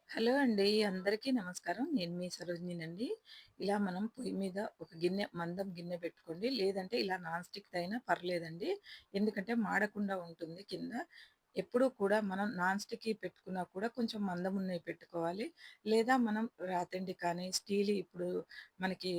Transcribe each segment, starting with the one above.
Hello అండి. అందరికీ నమస్కారం. నేను మీ సరోజినినండి. ఇలా మనం పొయ్యి మీద ఒక గిన్నె మందం గిన్నె పెట్టుకోండి. లేదంటే ఇలా నాన్ స్టిక్‌దైనా పర్లేదండి. ఎందుకంటే మాడకుండా ఉంటుంది కింద. ఎప్పుడూ కూడా మనం నాన్ స్టిక్‌యి పెట్టుకున్నా కూడా కొంచెం మందమున్నయి పెట్టుకోవాలి. లేదా మనం రాతండి కానీ ఇప్పుడు మనకి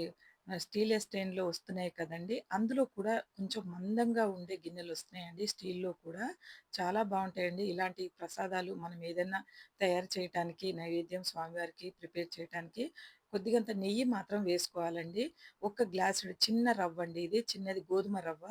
స్టీలెస్ స్టెయిన్‌లో వస్తున్నాయి కదండీ! అందులో కూడా కొంచెం మందంగా ఉండే గిన్నెలొస్తున్నాయండి స్టీల్‌లో కూడా. చాలా బావుంటాయండి. ఇలాంటి ప్రసాదాలు మనం ఏదన్నా తయారు చేయటానికి, నైవేద్యం స్వామివారికి ప్రిపేర్ చేయటానికి కొద్దిగంత నెయ్యి మాత్రం వేసుకోవాలండి. ఒక గ్లాసుడు చిన్న రవ్వండి ఇది. చిన్నది గోధుమ రవ్వ.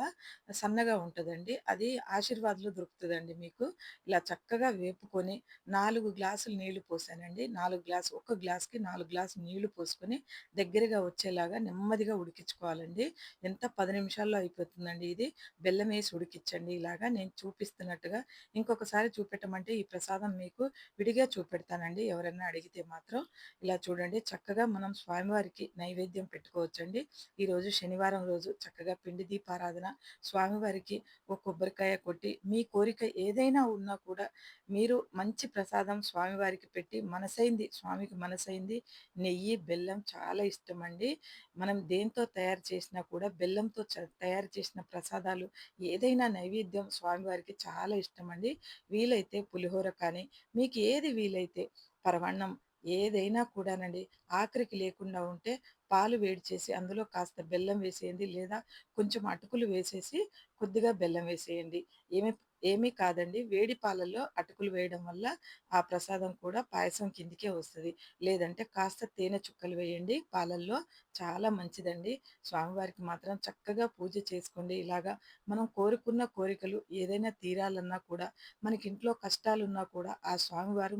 సన్నగా ఉంటదండి. అది ఆశీర్వాద్‌లో దొరుకుతదండి మీకు. ఇలా చక్కగా వేపుకొని 4 గ్లాసులు నీళ్లు పోసానండి. 4 గ్లాసు ఒక గ్లాస్‌కి 4 గ్లాసులు నీళ్లు పోసుకొని దగ్గరగా వచ్చేలాగా నెమ్మదిగా ఉడికించుకోవాలండి. ఎంత 10 నిమిషాల్లో అయిపోతుందండి ఇది. బెల్లమేసి ఉడికిచ్చండి ఇలాగా నేను చూపిస్తున్నట్టుగా. ఇంకొకసారి చూపెట్టమంటే ఈ ప్రసాదం మీకు విడిగా చూపెడతానండి ఎవరన్నా అడిగితే మాత్రం. ఇలా చూడండి చక్కగా మనం స్వామివారికి నైవేద్యం పెట్టుకోవచ్చండి. ఈరోజు శనివారం రోజు చక్కగా పిండి దీపారాధన స్వామివారికి ఒక కొబ్బరికాయ కొట్టి మీ కోరిక ఏదైనా ఉన్నా కూడా మీరు మంచి ప్రసాదం స్వామివారికి పెట్టి మనసైంది స్వామికి మనసైంది నెయ్యి, బెల్లం చాలా ఇష్టమండి. మనం దేనితో తయారు చేసినా కూడా బెల్లంతో తయారు చేసిన ప్రసాదాలు ఏదైనా నైవేద్యం స్వామివారికి చాలా ఇష్టమండి. వీలైతే పులిహోర కానీ మీకు ఏది వీలైతే పరమాన్నం ఏదైనా కూడానండి ఆఖరికి లేకుండా ఉంటే పాలు వేడి చేసి అందులో కాస్త బెల్లం వేసేయండి. లేదా కొంచెం అటుకులు వేసేసి కొద్దిగా బెల్లం వేసేయండి. ఏమి ఏమీ కాదండి. వేడి పాలల్లో అటుకులు వేయడం వల్ల ఆ ప్రసాదం కూడా పాయసం కిందికే వస్తది. లేదంటే కాస్త తేనె చుక్కలు వేయండి పాలల్లో. చాలా మంచిదండి. స్వామివారికి మాత్రం చక్కగా పూజ చేసుకోండి. ఇలాగా మనం కోరుకున్న కోరికలు ఏదైనా తీరాలన్నా కూడా మనకింట్లో కష్టాలున్నా కూడా ఆ స్వామివారు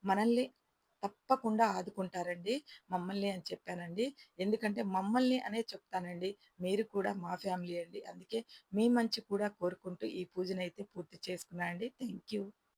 మనల్ని తప్పకుండా ఆదుకుంటారండి. మమ్మల్ని అని చెప్పానండి. ఎందుకంటే మమ్మల్ని అనే చెప్తానండి. మీరు కూడా మా ఫ్యామిలీ అండి. అందుకే మీ మంచి కూడా కోరుకుంటూ ఈ పూజనైతే పూర్తి చేసుకున్నా అండి. Thank you.